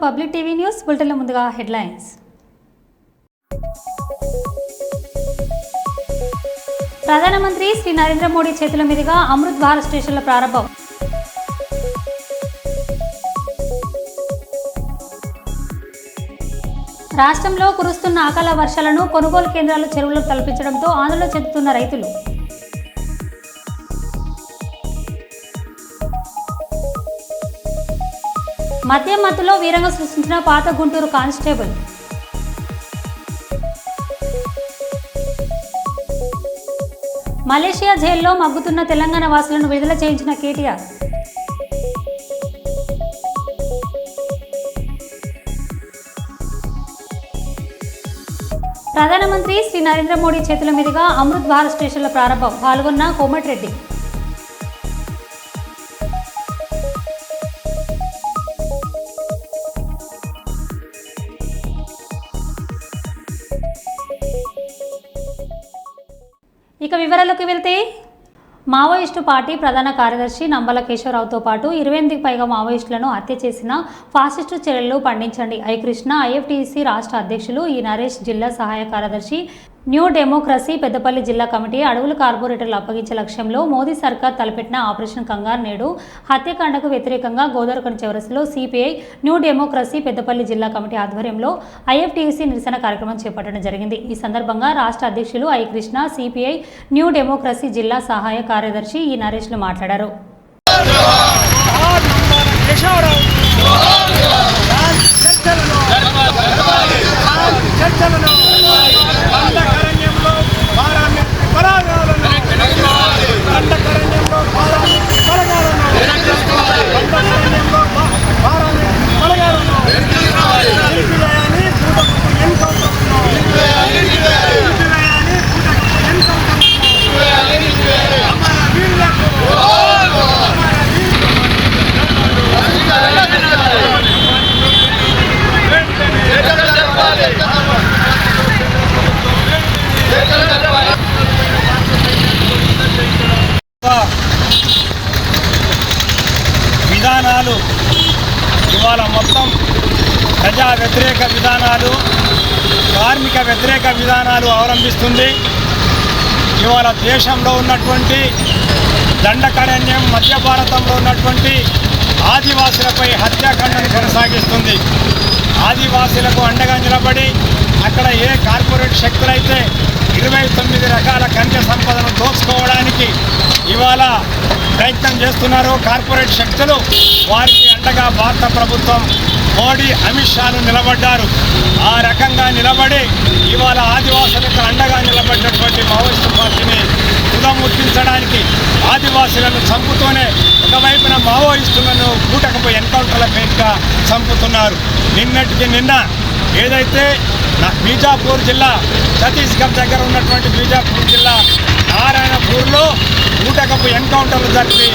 Public TV news బులెటిన్ల ముందుగా headlines. ప్రధానమంత్రి శ్రీ నరేంద్ర మోడీ చేతుల మీదుగా అమృత్ భారత్ స్టేషన్ల ప్రారంభం. రాష్ట్రంలో కురుస్తున్న అకాల వర్షాలను కొనుగోలు కేంద్రాలు చెరువులు తలపించడంతో ఆందోళన చెందుతున్న రైతులు. మద్యం మత్తులో వీరంగం సృష్టించిన పాత గుంటూరు కానిస్టేబుల్. మలేషియా జైల్లో మగ్గుతున్న తెలంగాణ వాసులను విడుదల చేయించిన కేటీఆర్. ప్రధానమంత్రి శ్రీ నరేంద్ర మోడీ చేతుల మీదుగా అమృత్ భారత్ స్టేషన్ల ప్రారంభం. పాల్గొన్న కోమటిరెడ్డి. ఇక వివరాలకు వెళ్తే మావోయిస్టు పార్టీ ప్రధాన కార్యదర్శి నంబల కేశవరావుతో పాటు 28కి పైగా మావోయిస్టులను హత్య చేసిన ఫాసిస్టు చర్యలు ఖండించండి. ఐ కృష్ణ ఐఎఫ్టీసీ రాష్ట్ర అధ్యక్షులు ఈ నరేష్, జిల్లా సహాయ కార్యదర్శి న్యూ డెమోక్రసీ పెద్దపల్లి జిల్లా కమిటీ అడవుల కార్పొరేటర్లు అప్పగించే లక్ష్యంలో మోదీ సర్కార్ తలపెట్టిన ఆపరేషన్ కంగారు నేడు హత్యాకాండకు వ్యతిరేకంగా గోదావరిఖని చౌరస్సులో సిపిఐ న్యూ డెమోక్రసీ పెద్దపల్లి జిల్లా కమిటీ ఆధ్వర్యంలో ఐఎఫ్టీసీ నిరసన కార్యక్రమం చేపట్టడం జరిగింది. ఈ సందర్భంగా రాష్ట్ర అధ్యక్షులు I Krishna, CPI new democracy జిల్లా సహాయ కార్యదర్శి ఈ నరేష్లు మాట్లాడారు. విధానాలు ఇవాళ మొత్తం ప్రజా వ్యతిరేక విధానాలు, కార్మిక వ్యతిరేక విధానాలు అవలంబిస్తుంది. ఇవాళ దేశంలో ఉన్నటువంటి దండకారణ్యం, మధ్య భారతంలో ఉన్నటువంటి ఆదివాసులపై హత్యాకాండను కొనసాగిస్తుంది. ఆదివాసులకు అండగా నిలబడి అక్కడ ఏ కార్పొరేట్ శక్తులైతే 29 రకాల ఖనిజ సంపదను దోచుకోవడానికి ఇవాళ ప్రయత్నం చేస్తున్నారో కార్పొరేట్ శక్తులు, వారికి అండగా భారత ప్రభుత్వం మోడీ, అమిత్ షాను నిలబడ్డారు. ఆ రకంగా నిలబడి ఇవాళ ఆదివాసులకు అండగా నిలబడినటువంటి మావోయిస్టు పార్టీని తుదముట్టించడానికి ఆదివాసులను చంపుతూనే ఒకవైపున మావోయిస్టులను కూటకపు ఎన్కౌంటర్ల పేరుగా చంపుతున్నారు. నిన్నటికి నిన్న ఏదైతే బీజాపూర్ జిల్లా, ఛత్తీస్గఢ్ దగ్గర ఉన్నటువంటి బీజాపూర్ జిల్లా నారాయణపూర్లో కూటకపు ఎన్కౌంటర్లు జరిపి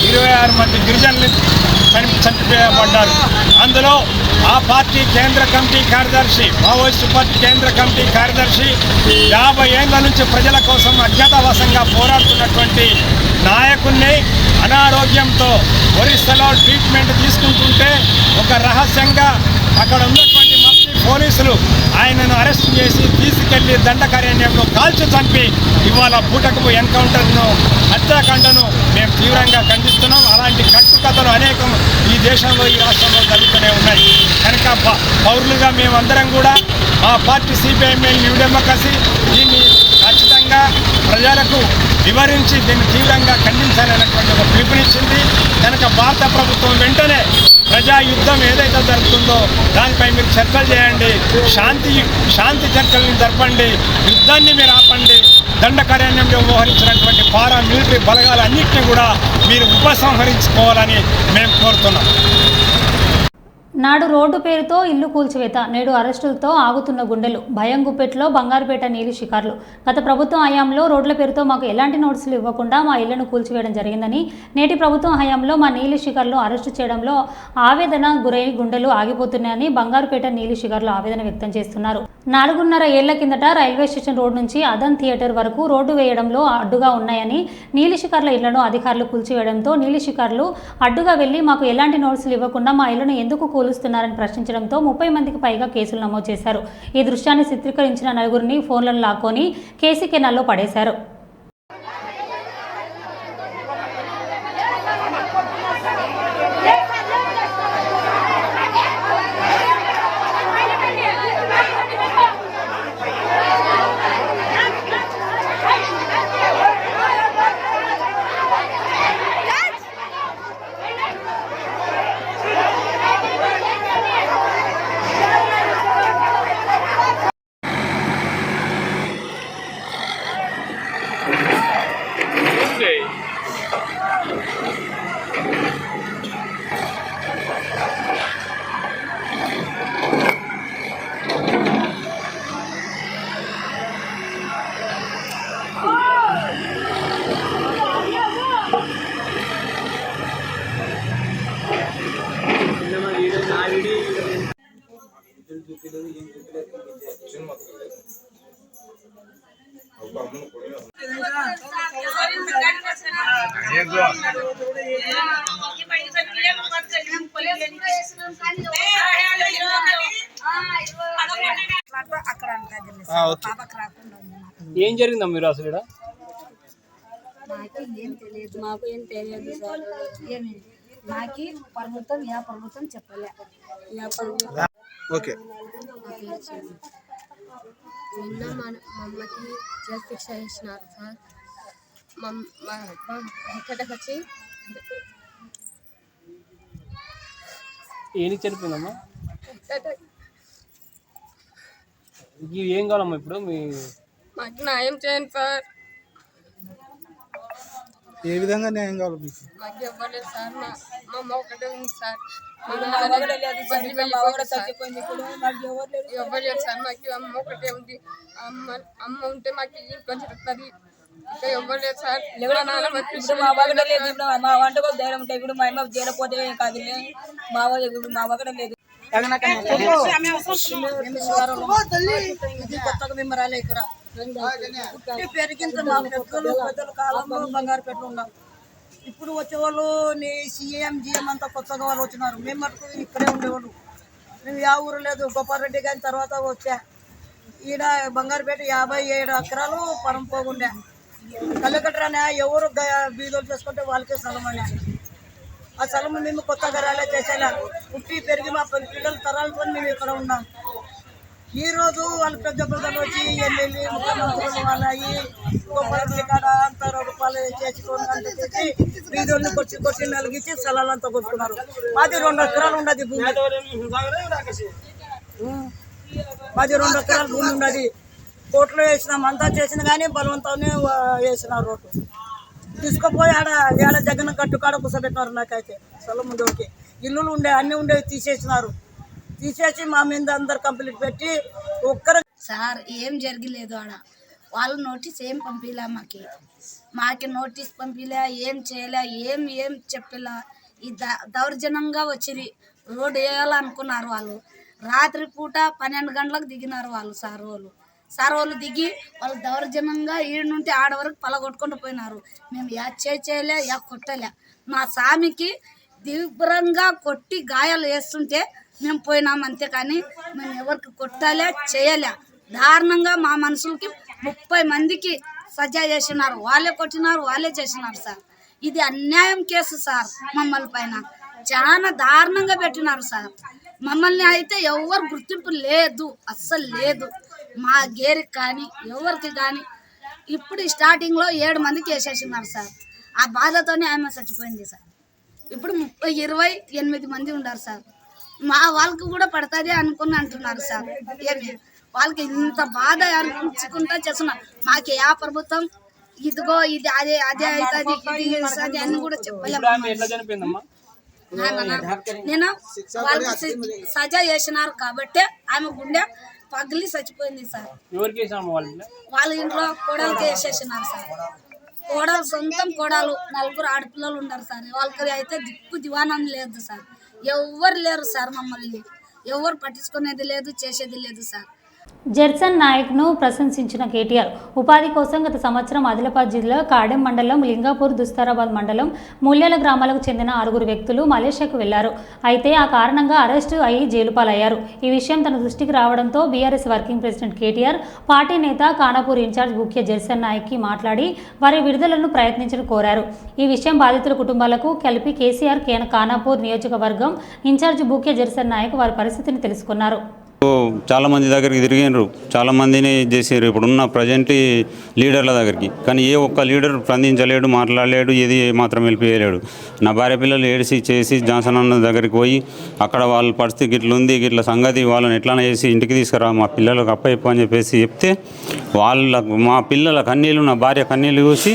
26 మంది గిరిజనులు చంపివేయబడ్డారు. అందులో ఆ పార్టీ కేంద్ర కమిటీ కార్యదర్శి, మావోయిస్టు పార్టీ కేంద్ర కమిటీ కార్యదర్శి 50 ఏళ్ల నుంచి ప్రజల కోసం అజ్ఞాతవాసంగా పోరాడుతున్నటువంటి నాయకుడిని అనారోగ్యంతో ఒరిస్సాలో ట్రీట్మెంట్ తీసుకుంటుంటే ఒక రహస్యంగా అక్కడ ఉన్నటువంటి మఫ్టీ పోలీసులు ఆయనను అరెస్ట్ చేసి తీసుకెళ్లి దండకారణ్యంలో కాల్చి చంపి ఇవాళ పూటకపు ఎన్కౌంటర్ను, హత్యాకాండను మేము తీవ్రంగా ఖండిస్తున్నాం. అలాంటి కట్టుకథలు అనేకం ఈ దేశంలో, ఈ రాష్ట్రంలో జరుగుతూనే ఉన్నాయి. కనుక పౌరులుగా మేమందరం కూడా మా పార్టీ సిపిఐ న్యూ డెమోక్రసీ దీన్ని ఖచ్చితంగా ప్రజలకు వివరించి దీన్ని తీవ్రంగా ఖండించాలనేటువంటి ఒక పిలుపునిచ్చింది. కనుక భారత ప్రభుత్వం వెంటనే ప్రజా యుద్ధం ఏదైతే జరుగుతుందో దానిపై మీరు చర్చలు చేయండి, శాంతి చర్చలను జరపండి, యుద్ధాన్ని మీరు ఆపండి, దండకారణ్యంలో మోహరించినటువంటి పారా మిలిటరీ బలగాలన్నింటినీ కూడా మీరు ఉపసంహరించుకోవాలని మేము కోరుతున్నాం. నాడు రోడ్డు పేరుతో ఇల్లు కూల్చివేత, నేడు అరెస్టులతో ఆగుతున్న గుండెలు. భయం గుప్పెట్లో బంగారుపేట నీలి షికార్లు. గత ప్రభుత్వం హయాంలో రోడ్ల పేరుతో మాకు ఎలాంటి నోటీసులు ఇవ్వకుండా మా ఇళ్లను కూల్చివేయడం జరిగిందని, నేటి ప్రభుత్వం హయాంలో మా నీలి షికార్లు అరెస్టు చేయడంలో ఆవేదన గురై గుండెలు ఆగిపోతున్నాయని బంగారుపేట నీలి షికార్లు ఆవేదన వ్యక్తం చేస్తున్నారు. 4.5 ఏళ్ల కిందట రైల్వే స్టేషన్ రోడ్ నుంచి అదన్ థియేటర్ వరకు రోడ్డు వేయడంలో అడ్డుగా ఉన్నాయని నీలి షికార్ల ఇళ్లను అధికారులు కూల్చివేయడంతో నీలి షికార్లు అడ్డుగా వెళ్లి మాకు ఎలాంటి నోటీసులు ఇవ్వకుండా మా ఇళ్లను ఎందుకు కూలుస్తున్నారని ప్రశ్నించడంతో 30 మందికి పైగా కేసులు నమోదు చేశారు. ఈ దృశ్యాన్ని చిత్రీకరించిన నలుగురిని ఫోన్లను లాక్కొని కేసీ కెనాల్లో పడేశారు. ఏం జరిగిందా మీరు అసలు ఇక్కడ? మాకు ఏం తెలియదు సార్. మాకి ప్రభుత్వం చెప్పలే. నిన్న మా అమ్మకి జైలు శిక్ష చేసినారు సార్. ఇక్కడికి వచ్చి ఏం చనిపోయిందమ్మా? ఏం కావాలమ్మా ఇప్పుడు? మాకు న్యాయం చేయండి సార్. ఏ విధంగా న్యాయం కావాలి మీకు? మాకు ఇవ్వలేదు సార్. మా అమ్మ ఒకటే ఉంది సార్. ఇవ్వలేదు సార్. మాకు అమ్మ ఒకటే ఉంది. అమ్మ ఉంటే మాకు కొంచెం వస్తుంది. ఇంకా ఇవ్వలేదు సార్. మా ఒకటే లేదు. మా వంటకు ధైర్యం ఉంటాయి. ఇప్పుడు మా అమ్మ చేరపోతే కాదు. మా ఒకటే లేదు. కొత్తగా మేము రాలే ఇక్కడ. పెరిగింత పెద్దల కాలంలో బంగారు పెట్టు ఉన్నాం. ఇప్పుడు వచ్చేవాళ్ళు సీఎం జిఎం అంతా కొత్తగా వాళ్ళు వచ్చినారు. మేము మటుకు ఇక్కడే ఉండేవాళ్ళు. మేము యా ఊరు లేదు. గోపాలరెడ్డి గారి తర్వాత వచ్చా. ఈడ బంగారుపేట 57 ఎకరాలు పొలం పోగుండే. కళ్ళకట్టరానే ఎవరు బీదోలు చేసుకుంటే వాళ్ళకే స్థలం అనే. ఆ స్థలం మేము కొత్తగా రాలే చేసేలా. పుట్టి పెరిగి మా పిల్లల తరాలతో మేము ఇక్కడ ఉన్నాం. ఈ రోజు వాళ్ళు పెద్ద పెద్దలు వచ్చి ఎమ్మెల్యే ముఖ్యమంత్రులు వాళ్ళవి గోపాలరెడ్డి కాడ అంతా రూపాయలు చేసుకొని అంత చేసి బీదోళ్ళని కొట్టి నలిగించి స్థలాలంతా కొట్టుకున్నారు. మాది 2 ఎకరాలు ఉండదు భూమి. మాది 2 ఎకరాల భూమి ఉండదు. కోట్లు వేసినాం. అంతా చేసిన కానీ బలవంతాన్ని వేసినారు. రోడ్డు తీసుకుపోయి ఆడ జగన్ కట్టు కాడ కూర్చోబెట్టినారు. నాకైతే స్థలం ముందుకి ఇల్లులు ఉండే అన్నీ ఉండేవి తీసేసినారు. తీసేసి మా మీద అందరు కంప్లీట్ పెట్టి ఒక్కరు సార్ ఏం జరగలేదు. ఆడ వాళ్ళు నోటీస్ ఏం పంపిలే. మాకి నోటీస్ పంపిలే. ఏం చేయలే. ఏం చెప్పలే. ఈ దౌర్జన్యంగా వచ్చి రోడ్డు వేయాలనుకున్నారు. వాళ్ళు రాత్రి పూట 12 గంటలకు దిగినారు వాళ్ళు. సార్ వాళ్ళు దిగి వాళ్ళు దౌర్జన్యంగా ఈడు నుండి ఆడ వరకు పలగొట్టుకుంటూ పోయినారు. మేము చేయలే కొట్టలే. మా స్వామికి తీవ్రంగా కొట్టి గాయాలు వేస్తుంటే మేము పోయినాం అంతే. కానీ మేము ఎవరికి కొట్టాలే చేయలే. దారుణంగా మా మనుషులకి 30 మందికి సజా చేసినారు. వాళ్ళే కొట్టినారు, వాళ్ళే చేసినారు సార్. ఇది అన్యాయం కేసు సార్. మమ్మల్ని పైన చాలా దారుణంగా పెట్టినారు సార్. మమ్మల్ని అయితే ఎవరు గుర్తింపు లేదు, అస్సలు లేదు. మా గేరికి కానీ ఎవరికి కానీ ఇప్పుడు స్టార్టింగ్లో 7 మందికి వేసేసినారు సార్. ఆ బాధతోనే ఆమె చచ్చిపోయింది సార్. ఇప్పుడు 28 మంది ఉన్నారు సార్. మా వాళ్ళకి కూడా పడుతుంది అనుకుని అంటున్నారు సార్. ఏమి వాళ్ళకి ఇంత బాధ అనిపించుకుంటా చేస్తున్నారు. మాకు ఏ ప్రభుత్వం ఇదిగో ఇది అదే అవుతుంది ఇది అది అని కూడా చెప్పలేము. నేను వాళ్ళకి సజా చేసినారు కాబట్టి ఆమె గుండె పగిలి చచ్చిపోయింది సార్. వాళ్ళ ఇంట్లో కోడలకి వేసేసినారు సార్. కోడలు సొంతం కోడలు 4 ఆడపిల్లలు ఉన్నారు సార్. వాళ్ళకి అయితే దిక్కు దివానం లేదు సార్. ఎవరు లేరు సార్. మమ్మల్ని ఎవరు పట్టించుకునేది లేదు, చేసేది లేదు సార్. జెర్సన్ నాయక్ను ప్రశంసించిన కేటీఆర్ ఉపాధి కోసం గత సంవత్సరం ఆదిలాబాద్ జిల్లా కాడెం మండలం లింగాపూర్ దుస్తారాబాద్ మండలం మూల్యాల గ్రామాలకు చెందిన 6 వ్యక్తులు మలేషియాకు వెళ్లారు. అయితే ఆ కారణంగా అరెస్టు అయి జైలు పాలయ్యారు. ఈ విషయం తన దృష్టికి రావడంతో BRS working president KTR party నేత ఖానాపూర్ ఇన్ఛార్జ్ ముఖ్య జెర్సన్ నాయక్కి మాట్లాడి వారి విడుదలను ప్రయత్నించడం కోరారు. ఈ విషయం బాధితుల కుటుంబాలకు కలిపి కేసీఆర్ ఖానాపూర్ నియోజకవర్గం ఇన్ఛార్జ్ ముఖ్య జెర్సన్ నాయక్ వారి పరిస్థితిని తెలుసుకున్నారు. చాలామంది దగ్గరికి తిరిగినారు, చాలామందిని చేసారు ఇప్పుడున్న ప్రజెంట్ లీడర్ల దగ్గరికి. కానీ ఏ ఒక్క లీడర్ స్పందించలేడు, మాట్లాడలేడు, ఏది మాత్రం వెళ్ళిపోయలేడు. నా భార్య పిల్లలు ఏడిసి చేసి జాన్సన్ అన్న దగ్గరికి పోయి అక్కడ వాళ్ళ పరిస్థితి గిట్ల ఉంది, గిట్ల సంగతి, వాళ్ళని ఎట్లా చేసి ఇంటికి తీసుకురా, మా పిల్లలకు అప్పయిపో అని చెప్పేసి చెప్తే మా పిల్లల కన్నీళ్ళు, నా భార్య కన్నీళ్ళు చూసి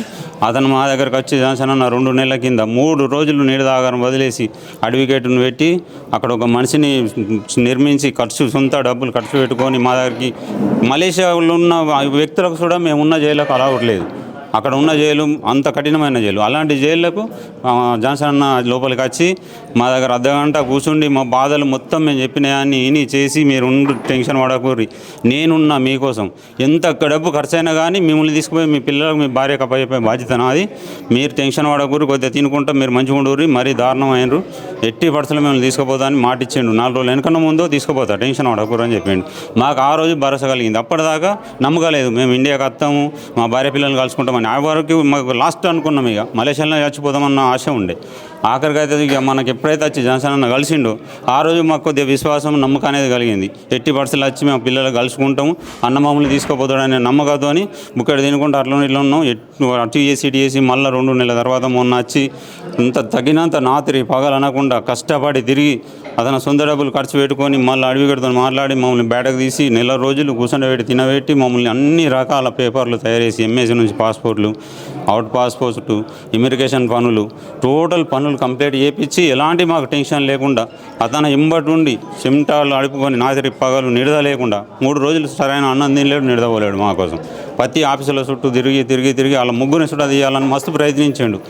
అతను మా దగ్గరకు వచ్చి జాన్సన్ అన్న 2 నెలల కింద 3 రోజులు నీడదాగారం వదిలేసి అడ్వకేట్ను పెట్టి అక్కడ ఒక మనిషిని నిర్మించి సొంత డబ్బులు ఖర్చు పెట్టుకొని మా దగ్గరికి మలేషియాలో ఉన్న వ్యక్తులకు కూడా మేము ఉన్న జైలుకు అలవట్లేదు. అక్కడ ఉన్న జైలు అంత కఠినమైన జైలు. అలాంటి జైళ్లకు జాన్సన్ అన్న లోపలికి వచ్చి మా దగ్గర అర్ధగంట కూర్చుండి మా బాధలు మొత్తం మేము చెప్పినాయని ఇని చేసి మీరు టెన్షన్ పడకూరి, నేనున్నా మీకోసం, ఎంత డబ్బు ఖర్చు అయినా కానీ మిమ్మల్ని తీసుకుపోయి మీ పిల్లలకు మీ భార్యకు అప్పచెప్పే బాధ్యత నాది, మీరు టెన్షన్ పడకూరి, కొద్దిగా తినుకుంటా మీరు మంచిగా ఉండూరి, మరీ దారుణం అయినరు, ఎట్టి పరిస్థితుల్లో మిమ్మల్ని తీసుకుపోతా అని మాట ఇచ్చిండు. 4 రోజులు వెనకన్నా ముందో తీసుకుపోతా, టెన్షన్ పడకూరు అని చెప్పిండు. మాకు ఆ రోజు భరోసా కలిగింది. అప్పటిదాకా నమ్మకలేదు, మేము ఇండియాకి వస్తాము, మా భార్య పిల్లల్ని కలుసుకుంటాం. ఆ వరకు మాకు లాస్ట్ అనుకున్నాం, ఇక మలేషియాలో చచ్చిపోదామన్న ఆశ ఉండే. ఆఖరికి అయితే ఇక మనకి ఎప్పుడైతే వచ్చి జాన్సన్ అన్న కలిసిండో ఆ రోజు మాకు కొద్దిగా విశ్వాసం, నమ్మకం అనేది కలిగింది. ఎట్టి పరిస్థితులు వచ్చి మేము పిల్లలు కలుసుకుంటాము, అన్న మమ్మల్ని తీసుకుపోతాడనే నమ్మకంతో బుక్కడ తినుకుంటూ అట్లా ఇట్లా ఉన్నాం. అటు చేసి మళ్ళీ 2 నెలల తర్వాత మొన్న వచ్చి ఇంత తగినంత రాత్రి పగలు అనకుండా కష్టపడి తిరిగి అతను సొంత డబ్బులు ఖర్చు పెట్టుకొని మళ్ళీ అడవిగడితో మాట్లాడి మమ్మల్ని బయటకు తీసి 4 రోజులు కూర్చొని తినబెట్టి మమ్మల్ని అన్ని రకాల పేపర్లు తయారు చేసి ఎంఎస్ నుంచి పాస్పోర్ట్లు, అవుట్ పాస్పోర్ట్, ఇమిగ్రేషన్ పనులు, టోటల్ పనులు కంప్లీట్ చేయించి ఎలాంటి మాకు టెన్షన్ లేకుండా అతను ఎంబటి ఉండి చెమటాలు అడుపుకొని నాదిరి పగలు నిడద లేకుండా 3 రోజులు సరైన అన్నం తినలేడు, నిడదపోలేడు మా కోసం. ప్రతి ఆఫీసుల చుట్టూ తిరిగి వాళ్ళ ముగ్గురిని సుడా తీయాలని మస్తు ప్రయత్నించాడు.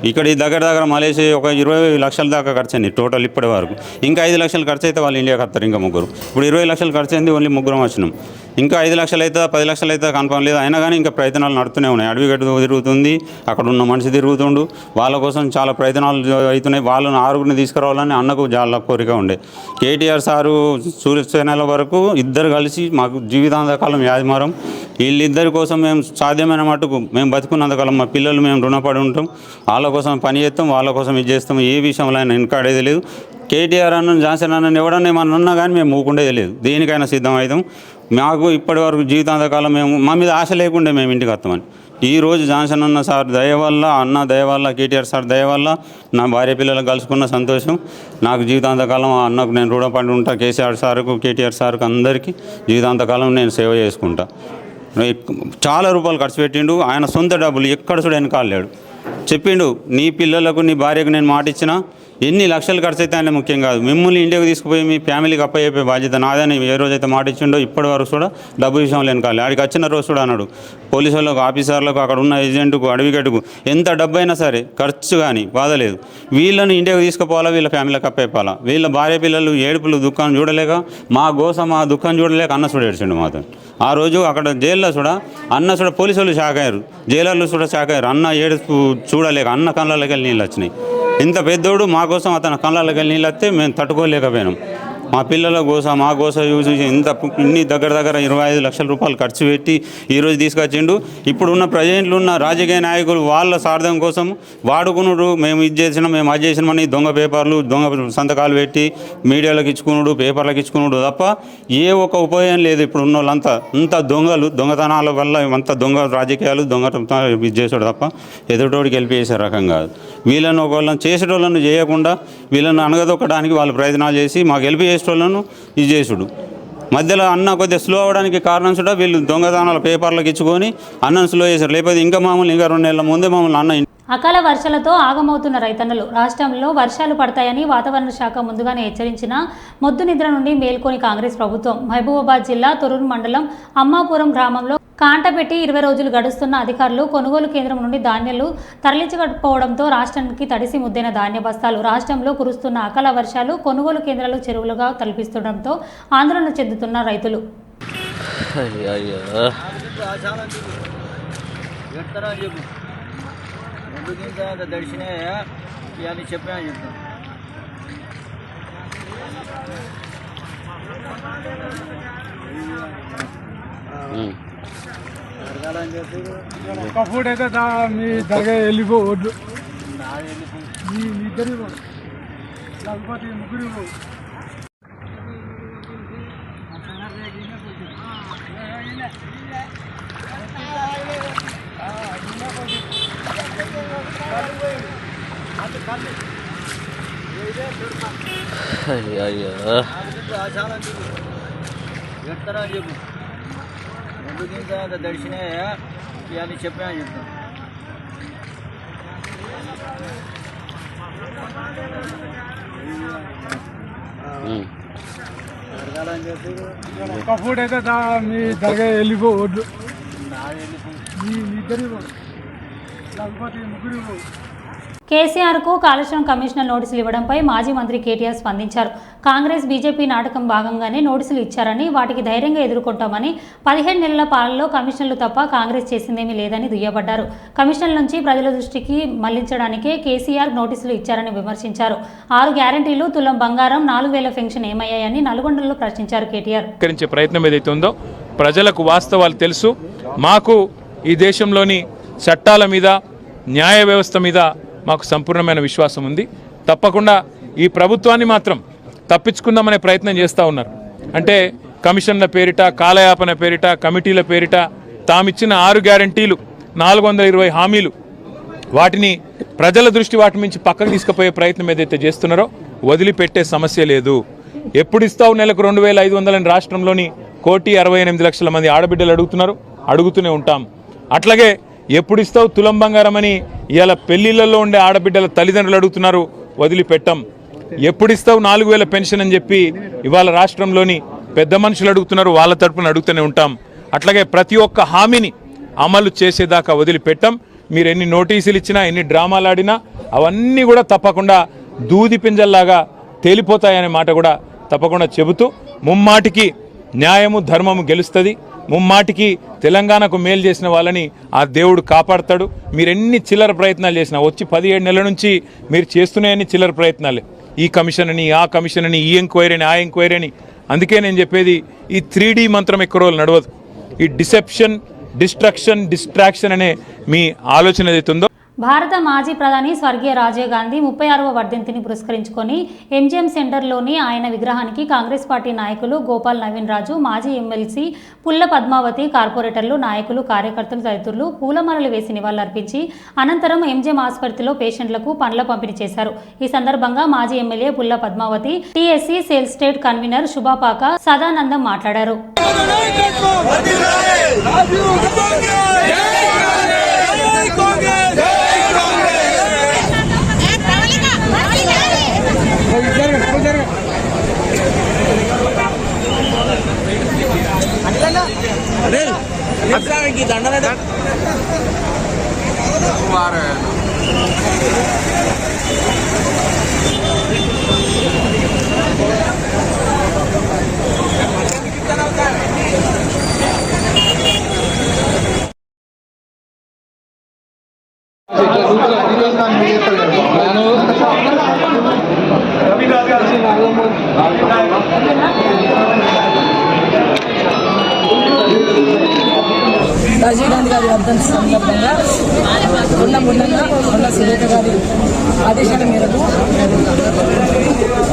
ఇక్కడ ఈ దగ్గర మలేషియా ఒక 20 లక్షల దాకా ఖర్చు అయింది టోటల్ ఇప్పటి వరకు. ఇంకా 5 లక్షలు ఖర్చు అయితే వాళ్ళు ఇండియాకి వస్తారు, ఇంకా ముగ్గురు. ఇప్పుడు 20 లక్షలు ఖర్చు అయింది, ఓన్లీ ముగ్గురం వచ్చినాం. ఇంకా 5 లక్షలు అవుతుందా 10 లక్షలు అవుతుందా కన్ఫర్మ్ లేదు. అయినా కానీ ఇంకా ప్రయత్నాలు నడుతూనే ఉన్నాయి. అడవిగడ్డ తిరుగుతుంది, అక్కడ ఉన్న మనిషి తిరుగుతుండు, వాళ్ళ కోసం చాలా ప్రయత్నాలు అవుతున్నాయి. వాళ్ళని 6గురిని తీసుకురావాలని అన్నకు చాలా కోరిక ఉండే. కేటీఆర్ సారు సూర్యసేనల వరకు ఇద్దరు కలిసి మాకు జీవితాంతకాలం యాజమారం, వీళ్ళిద్దరి కోసం మేము సాధ్యమైన మటుకు మేము బతుకున్నంతకాలం మా పిల్లలు మేము రుణపడి ఉంటాం, వాళ్ళ కోసం పని చేస్తాం, వాళ్ళ కోసం ఇది చేస్తాం. ఏ విషయంలో అయినా వెనకాడేది లేదు. కేటీఆర్ అన్న జాన్సన్ అన్న ఎవడన్నా ఏమన్నా అన్నా కానీ మేము ఊకుండేది లేదు, దేనికైనా సిద్ధం అవుతాం. మాకు ఇప్పటి వరకు జీవితాంతకాలం మేము మా మీద ఆశ లేకుండే మేము ఇంటికి వస్తామని. ఈరోజు జాన్సన్ అన్న సార్ దయ వల్ల, అన్న దయ వల్ల, కేటీఆర్ సార్ దయ వల్ల నా భార్య పిల్లలు కలుసుకున్న సంతోషం. నాకు జీవితాంతకాలం అన్నకు నేను రుణపడి ఉంటా. కేసీఆర్ సార్కు, కేటీఆర్ సార్కు అందరికీ జీవితాంతకాలం నేను సేవ చేసుకుంటా. చాలా రూపాయలు ఖర్చు పెట్టిండు, ఆయన సొంత డబ్బులు ఎక్కడ చూడ వెనకాలేడు. చెప్పిండు, నీ పిల్లలకు నీ భార్యకు నేను మాట ఇచ్చినా ఎన్ని లక్షలు ఖర్చు అయితే ఆయన ముఖ్యం కాదు, మిమ్మల్ని ఇండియాకి తీసుకుపోయి మీ ఫ్యామిలీకి అప్పయ్యే బాధ్యత నాదని ఏ రోజైతే మాట ఇచ్చిండో ఇప్పటి వరకు కూడా డబ్బు విషయంలో వెనకాలి. ఆడికి వచ్చిన రోజు కూడా అన్నాడు, పోలీసు వాళ్ళకు, ఆఫీసర్లకు, అక్కడ ఉన్న ఏజెంట్కు, అడవిగట్టుకు ఎంత డబ్బు అయినా సరే ఖర్చు కానీ బాధలేదు, వీళ్ళని ఇండియాకి తీసుకుపోవాలా, వీళ్ళ ఫ్యామిలీకి అప్పయిపోవాలా. వీళ్ళ భార్య పిల్లలు ఏడుపులు దుఃఖం చూడలేక, మా దుఃఖం చూడలేక అన్న చూడ ఏడ్చిండు మాతో. ఆ రోజు అక్కడ జైల్లో కూడా అన్న కూడా పోలీసు వాళ్ళు షాక్ అయ్యారు, జైలర్లు కూడా షాక్ అయ్యారు. అన్న ఏడుపు చూడలేక అన్న కళ్ళకి వెళ్ళి నీళ్ళు వచ్చినాయి. ఇంత పెద్దోడు మా కోసం అతని కళ్ళకి వెళ్ళి నీళ్ళు వస్తే మేము తట్టుకోలేకపోయినాం. మా పిల్లల కోసం, మా కోసం చూసి ఇన్ని దగ్గర 25 లక్షల రూపాయలు ఖర్చు పెట్టి ఈరోజు తీసుకొచ్చిండు. ఇప్పుడున్న ప్రజెంట్లు ఉన్న రాజకీయ నాయకులు వాళ్ళ స్వార్థం కోసం వాడుకున్నాడు. మేము ఇది చేసినాం, మేము అది చేసినామని దొంగ పేపర్లు, దొంగ సంతకాలు పెట్టి మీడియాలకు ఇచ్చుకున్నాడు, పేపర్లకు ఇచ్చుకున్నాడు తప్ప ఏ ఒక్క ఉపయోగం లేదు. ఇప్పుడు ఉన్న వాళ్ళంతా అంత దొంగతనాల వల్ల అంత దొంగ రాజకీయాలు, ఇది చేసాడు తప్ప ఎదుటోడికి వెళ్ళిపోయేసే రకం కాదు. వీళ్ళని ఒకళ్ళని చేసేటోళ్ళను చేయకుండా వీళ్ళని అనగదొక్కడానికి వాళ్ళు ప్రయత్నాలు చేసి మాకు వెళ్ళిపోయేటోళ్ళను ఇది చేసుడు. మధ్యలో అన్న కొద్దిగా స్లో అవ్వడానికి కారణం కూడా వీళ్ళు దొంగతనాల పేపర్లకు ఇచ్చుకొని అన్నను స్లో చేశారు. లేకపోతే ఇంకా మామూలు ఇంకా 2 నెలల ముందే మమ్మల్ని అన్న. అకాల వర్షాలతో ఆగమవుతున్న రైతన్నలు. రాష్ట్రంలో వర్షాలు పడతాయని వాతావరణ శాఖ ముందుగానే హెచ్చరించిన మొద్దు నిద్ర నుండి మేల్కొని కాంగ్రెస్ ప్రభుత్వం మహబూబాబాద్ జిల్లా తొర్రూరు మండలం అమ్మాపురం గ్రామంలో కాంటపెట్టి 20 రోజులు గడుస్తున్న అధికారులు కొనుగోలు కేంద్రం నుండి ధాన్యాలు తరలించకపోవడంతో రాష్ట్రానికి తడిసి ముద్దైన ధాన్య బస్తాలు. రాష్ట్రంలో కురుస్తున్న అకాల వర్షాలు కొనుగోలు కేంద్రాలు చెరువులుగా తలపిస్తుండటంతో ఆందోళన చెందుతున్న రైతులు. దర్శనే ఇవన్నీ చెప్పాను చెప్తాను. ఒక ఫోటో అయితే మీ దగ్గర వెళ్ళిపోవద్దు, మీ ఇద్దరు లేకపోతే ముగ్గురు చెప్తారా చెప్పు. దర్శనే ఇవన్నీ చెప్పాను చెప్తాను. ఒక ఫోటో అయితే మీ దగ్గర వెళ్ళిపోవద్దు, మీ ఇద్దరు లేకపోతే ముగ్గురు. కేసీఆర్కు కాళేశ్వరం కమిషనర్ నోటీసులు ఇవ్వడంపై మాజీ మంత్రి కేటీఆర్ స్పందించారు. కాంగ్రెస్ బీజేపీ నాటకం భాగంగానే నోటీసులు ఇచ్చారని, వాటికి ధైర్యంగా ఎదుర్కొంటామని, 15 నెలల పాలనలో కమిషనర్లు తప్ప కాంగ్రెస్ చేసిందేమీ లేదని దుయ్యబడ్డారు. కమిషనర్ల నుంచి ప్రజల దృష్టికి మళ్లించడానికే కేసీఆర్ నోటీసులు ఇచ్చారని విమర్శించారు. 6 గ్యారంటీలు, తులం బంగారం, 4000 పెన్షన్ ఏమయ్యాయని నల్గొండలో ప్రశ్నించారు కేటీఆర్. ప్రయత్నం ఏదైతే ఉందో ప్రజలకు వాస్తవాలు తెలుసు. మాకు ఈ దేశంలోని చట్టాల మీద, న్యాయ వ్యవస్థ మీద మాకు సంపూర్ణమైన విశ్వాసం ఉంది. తప్పకుండా ఈ ప్రభుత్వాన్ని మాత్రం తప్పించుకుందామనే ప్రయత్నం చేస్తూ ఉన్నారు. అంటే కమిషన్ల పేరిట, కాలయాపన పేరిట, కమిటీల పేరిట తామిచ్చిన 6 గ్యారంటీలు, 420 హామీలు, వాటిని ప్రజల దృష్టి వాటి నుంచి పక్కకు తీసుకుపోయే ప్రయత్నం ఏదైతే చేస్తున్నారో వదిలిపెట్టే సమస్య లేదు. ఎప్పుడు ఇస్తావు నెలకు 2500 రాష్ట్రంలోని 1,68,00,000 మంది ఆడబిడ్డలు అడుగుతున్నారు, అడుగుతూనే ఉంటాం. అట్లాగే ఎప్పుడు ఇస్తావు తులం బంగారం అని ఇవాళ పెళ్లిళ్లలో ఉండే ఆడబిడ్డల తల్లిదండ్రులు అడుగుతున్నారు, వదిలిపెట్టాం. ఎప్పుడు ఇస్తావు 4000 పెన్షన్ అని చెప్పి ఇవాళ రాష్ట్రంలోని పెద్ద మనుషులు అడుగుతున్నారు, వాళ్ళ తరపున అడుగుతూనే ఉంటాం. అట్లాగే ప్రతి ఒక్క హామీని అమలు చేసేదాకా వదిలిపెట్టాం. మీరు ఎన్ని నోటీసులు ఇచ్చినా, ఎన్ని డ్రామాలు ఆడినా అవన్నీ కూడా తప్పకుండా దూది పింజల్లాగా తేలిపోతాయనే మాట కూడా తప్పకుండా చెబుతూ, ముమ్మాటికి న్యాయము ధర్మము గెలుస్తుంది. ముమ్మాటికి తెలంగాణకు మేలు చేసిన వాళ్ళని ఆ దేవుడు కాపాడతాడు. మీరు ఎన్ని చిల్లర ప్రయత్నాలు చేసినా, వచ్చి 17 నెలల నుంచి మీరు చేస్తున్నాయని చిల్లర ప్రయత్నాలే. ఈ కమిషన్ అని, ఆ కమిషన్ అని, ఈ ఎంక్వైరీ అని, ఆ ఎంక్వైరీ అని. అందుకే నేను చెప్పేది, ఈ 3D మంత్రం ఎక్కువ రోజులు నడవదు. ఈ డిసెప్షన్, డిస్ట్రక్షన్, డిస్ట్రాక్షన్ అనే మీ ఆలోచన ఏదైతుందో. భారత మాజీ ప్రధాని స్వర్గీయ రాజీవ్ గాంధీ 36వ వర్ధంతిని పురస్కరించుకొని ఎంజిఎం సెంటర్లోని ఆయన విగ్రహానికి కాంగ్రెస్ పార్టీ నాయకులు గోపాల్ నవీన్ రాజు, మాజీ ఎమ్మెల్సీ పుల్ల పద్మావతి, కార్పొరేటర్లు, నాయకులు, కార్యకర్తలు తదితరులు పూలమాలలు వేసి నివాళులర్పించి అనంతరం ఎంజిఎం ఆసుపత్రిలో పేషెంట్లకు పండ్ల పంపిణీ చేశారు. ఈ సందర్భంగా మాజీ MLA Pulla Padmavathi, TSC cell state convener Shubhapaka Sadanandam మాట్లాడారు. రాజీవ్ గాంధీ గారి వర్ధంతి సందర్భంగా కొండ సురేఖ గారి ఆదేశాల మేరకు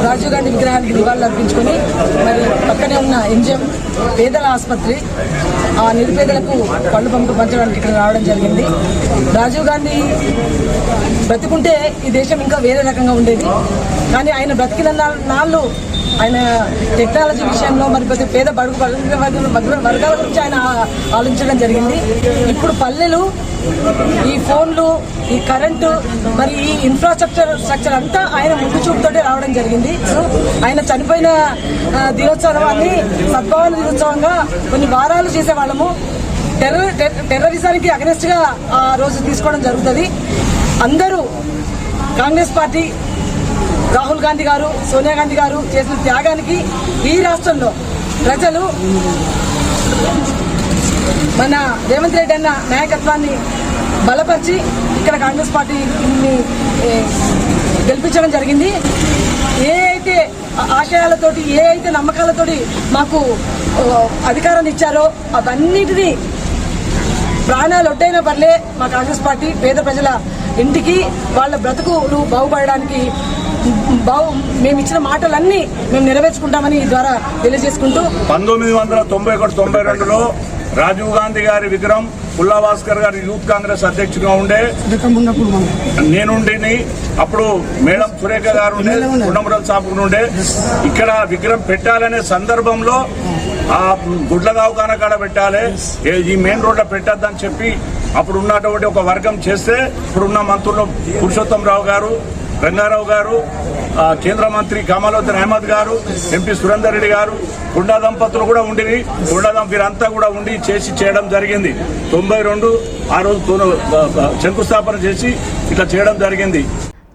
రాజీవ్ గాంధీ విగ్రహానికి నివాళులు అర్పించుకొని మరి పక్కనే ఉన్న ఎంజిఎం పేదల ఆసుపత్రి ఆ నిరుపేదలకు పళ్ళు పంచడానికి ఇక్కడ రావడం జరిగింది. రాజీవ్ గాంధీ బ్రతికుంటే ఈ దేశం ఇంకా వేరే రకంగా ఉండేది. కానీ ఆయన బ్రతికిన నాళ్ళు ఆయన టెక్నాలజీ విషయంలో మరి పేద బడుగు వర్గాల గురించి ఆయన ఆలోచించడం జరిగింది. ఇప్పుడు పల్లెలు, ఈ ఫోన్లు, ఈ కరెంటు, మరి ఈ ఇన్ఫ్రాస్ట్రక్చర్ అంతా ఆయన ముందు చూపుతోనే రావడం జరిగింది. సో ఆయన చనిపోయిన దినోత్సవాన్ని సద్భావన దినోత్సవంగా కొన్ని వారాలు చేసేవాళ్ళము. టెర్రరిజానికి అగెనెస్ట్గా ఆ రోజు తీసుకోవడం జరుగుతుంది. అందరూ కాంగ్రెస్ పార్టీ, రాహుల్ గాంధీ గారు, సోనియా గాంధీ గారు చేసిన త్యాగానికి ఈ రాష్ట్రంలో ప్రజలు మన రేవంత్ రెడ్డి అన్న నాయకత్వాన్ని బలపరిచి ఇక్కడ కాంగ్రెస్ పార్టీని గెలిపించడం జరిగింది. ఏ అయితే ఆశయాలతోటి, ఏ అయితే నమ్మకాలతోటి మాకు అధికారాన్ని ఇచ్చారో అవన్నిటినీ ప్రాణాలు ఒడ్డైనా పర్లే మా కాంగ్రెస్ పార్టీ పేద ప్రజల ఇంటికి వాళ్ళ బ్రతుకులు బాగుపడడానికి మేము ఇచ్చిన మాటలన్నీ మేము నెరవేర్చుకుంటామని ఈ ద్వారా తెలియజేసుకుంటూ 1991-92లో రాజీవ్ గాంధీ గారి విగ్రహం పుల్లా భాస్కర్ గారి యూత్ కాంగ్రెస్ అధ్యక్షుడిగా ఉండే నేనుండి అప్పుడు మేడం సురేఖ గారు ఉండే గుండమరల్ సాబ్ ఉండే ఇక్కడ విగ్రహం పెట్టాలనే సందర్భంలో ఆ గుడ్ల దవాఖాన కాడ పెట్టాలి, ఈ మెయిన్ రోడ్లో పెట్టద్దని చెప్పి అప్పుడు ఉన్నటువంటి ఒక వర్గం చేస్తే ఇప్పుడున్న మంత్రులు పురుషోత్తం రావు గారు, రంగారావు గారు, కేంద్ర మంత్రి కమలోద్దీన్ అహ్మద్ గారు, ఎంపీ సురేందర్ రెడ్డి గారు, గుండా దంపతులు కూడా ఉండి వీరంతా కూడా ఉండి చేయడం జరిగింది. 92 ఆ రోజు శంకుస్థాపన చేసి ఇట్లా చేయడం జరిగింది.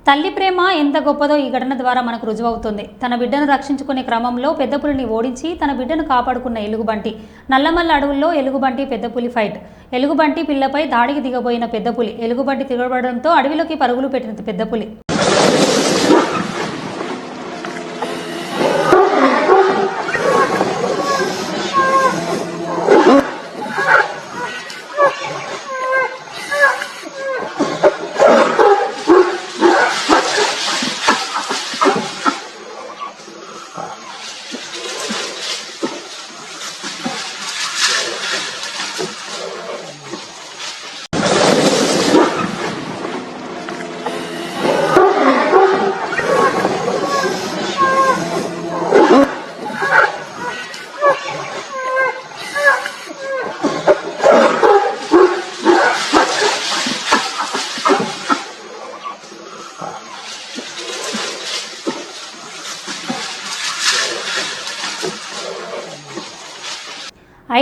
తల్లి ప్రేమ ఎంత గొప్పదో ఈ ఘటన ద్వారా మనకు రుజువవుతుంది. తన బిడ్డను రక్షించుకునే క్రమంలో పెద్దపులిని ఓడించి తన బిడ్డను కాపాడుకున్న ఎలుగుబంటి. నల్లమల్ల అడవుల్లో ఎలుగుబంటి పెద్దపులి ఫైట్. ఎలుగుబంటి పిల్లపై దాడికి దిగబోయిన పెద్దపులి. ఎలుగుబంటి తిరగబడడంతో అడవిలోకి పరుగులు పెట్టిన పెద్దపులి.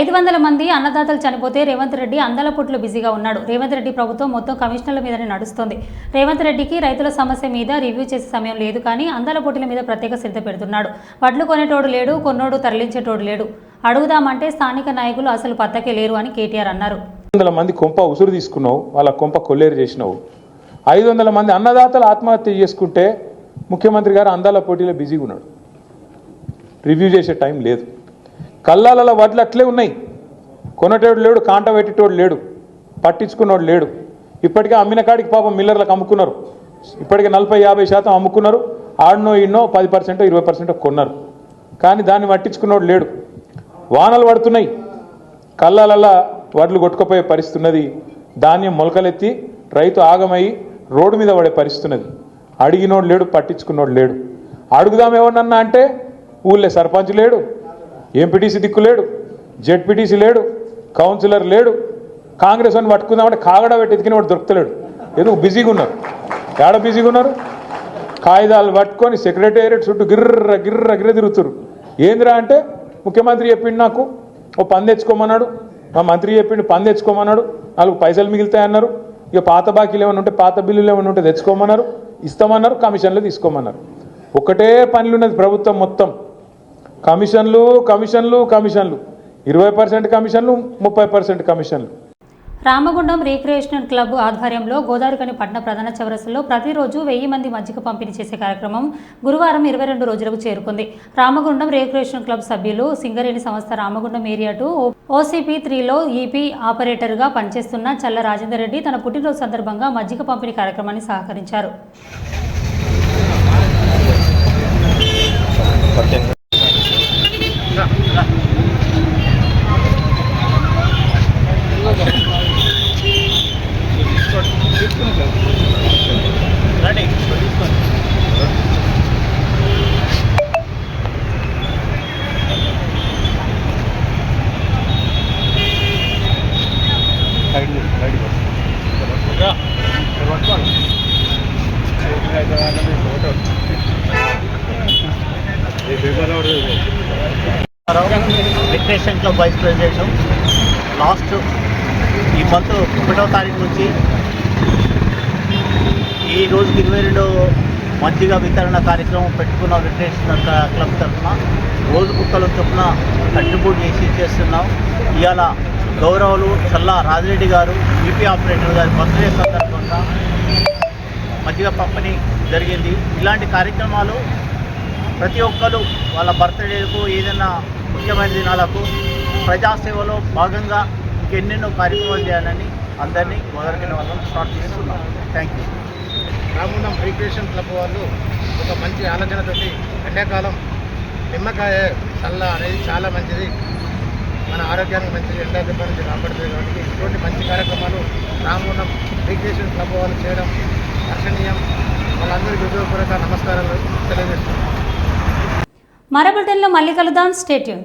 ఐదు 500 మంది అన్నదాతలు చనిపోతే రేవంత్ రెడ్డి అందాల పుట్లు బిజీగా ఉన్నాడు. రేవంత్ రెడ్డి ప్రభుత్వం మొత్తం కమిషనర్ల మీదనే నడుస్తోంది. రేవంత్ రెడ్డికి రైతుల సమస్య మీద రివ్యూ చేసే సమయం లేదు, కానీ అందాల పుట్ల మీద ప్రత్యేక శ్రద్ధ పెడుతున్నాడు. వడ్లు కొనేటోడు లేడు, కొన్నోడు తరలించేటోడు లేడు. అడుగుదామంటే స్థానిక నాయకులు అసలు పత్తకే లేరు అని కేటీఆర్ అన్నారు. 500 మంది కొంప ఉసురు తీసుకున్నావు, వాళ్ళ కొంప కొల్లేరు చేసినావు. 500 మంది అన్నదాతలు ఆత్మహత్య చేసుకుంటే ముఖ్యమంత్రి గారు అందాల పోటీలో బిజీగా ఉన్నాడు. రివ్యూ చేసే టైం లేదు. కల్లాలలో వడ్లు అట్లే ఉన్నాయి, కొనటోడు లేడు, కాంట పెట్టేటోడు లేడు, పట్టించుకున్నోడు లేడు. ఇప్పటికే అమ్మిన కాడికి పాపం మిల్లర్లకు అమ్ముకున్నారు. ఇప్పటికే 40-50% అమ్ముకున్నారు. ఆడనో ఇన్నో 10% 20% కొన్నారు, కానీ దాన్ని పట్టించుకున్నోడు లేడు. వానలు పడుతున్నాయి, కల్లాలల్లా వడ్లు కొట్టుకుపోయే పరిస్థితున్నది. ధాన్యం మొలకలెత్తి రైతు ఆగమై రోడ్డు మీద పడే పరిస్థితున్నది. అడిగినోడు లేడు, పట్టించుకున్నోడు లేడు. అడుగుదాం ఎవరినన్నా అంటే ఊళ్ళో సర్పంచ్ లేడు, ఎంపీటీసీ దిక్కు లేడు, జెడ్పీటీసీ లేడు, కౌన్సిలర్ లేడు. కాంగ్రెస్ అని పట్టుకుందామంటే కాగడ పెట్టి ఎతికిన వాడు దొరుకుతలేడు. ఎందుకు బిజీగా ఉన్నారు? ఏడ బిజీగా ఉన్నారు? కాగితాలు పట్టుకొని సెక్రటేరియట్ చుట్టూ గిర్ర గిర్ర గిర్ర తిరుగుతున్నారు. ఏందిరా అంటే ముఖ్యమంత్రి చెప్పిండు నాకు ఓ పని తెచ్చుకోమన్నాడు, మా మంత్రి చెప్పిండు పని తెచ్చుకోమన్నాడు, 4 పైసలు మిగులుతాయన్నారు. ఇక పాత బాకీలు ఏమైనా ఉంటే పాత బిల్లులు ఏమైనా ఉంటే తెచ్చుకోమన్నారు, ఇస్తామన్నారు, కమిషన్లు తీసుకోమన్నారు. ఒకటే పనులు ఉన్నది ప్రభుత్వం మొత్తం. కమిషన్లు కమిషన్లు కమిషన్లు, 20% కమిషన్లు, 30% కమిషన్లు. రామగుండం రీక్రియేషనల్ క్లబ్ ఆధ్వర్యంలో గోదావరికని పట్టణ ప్రధాన చౌరస్తాలో ప్రతిరోజు 1000 మంది మజ్జిగ పంపిణీ చేసే కార్యక్రమం గురువారం 22 రోజులకు చేరుకుంది. రామగుండం రీక్రియేషనల్ క్లబ్ సభ్యులు సింగరేణి సంస్థ రామగుండం ఏరియా 2 OCP 3లో ఈపీ ఆపరేటర్గా పనిచేస్తున్న చల్ల రాజేందర్ రెడ్డి తన పుట్టినరోజు సందర్భంగా మజ్జిగ పంపిణీ కార్యక్రమాన్ని సహకరించారు. Recreation club vice president. Last ఈ మంత్ 1వ తారీఖు నుంచి ఈ రోజుకి 22 మజ్జిగ వితరణ కార్యక్రమం పెట్టుకున్న రిక్రియేషనల్ క్లబ్ తరఫున రోజు కుక్కలు చొప్పున కంట్రిబ్యూట్ చేస్తున్నాం. ఇవాళ గౌరవులు చల్లా రాజిరెడ్డి గారు ఈపీ ఆపరేటర్ గారి బర్త్డే సందర్భంగా మజ్జిగ పంపిణీ జరిగింది. ఇలాంటి కార్యక్రమాలు ప్రతి ఒక్కరు వాళ్ళ బర్త్డేలకు ఏదైనా ముఖ్యమైన దినాలకు ప్రజాసేవలో భాగంగా ఇంకెన్నెన్నో కార్యక్రమాలు చేయాలని అందరినీ గోదావరి వాళ్ళని ప్రార్థిస్తున్నాం. Thank you. Ramagundam recreation club వాళ్ళు ఒక మంచి ఆలోచనతోటి ఎండాకాలం నిమ్మకాయ చల్ల అనేది చాలా మంచిది, మన ఆరోగ్యానికి మంచిది, ఎండా దెబ్బ నుంచి కాపాడుతుంది. కాబట్టి ఇటువంటి మంచి కార్యక్రమాలు రామగుండం రిక్రియేషన్ క్లబ్ వాళ్ళు చేయడం హర్షణీయం. వాళ్ళందరికీ హృదయపూర్వక నమస్కారాలు తెలియజేస్తున్నాం. మరో బులెటిన్లో మళ్ళీ కలుద్దాం. Stay tune.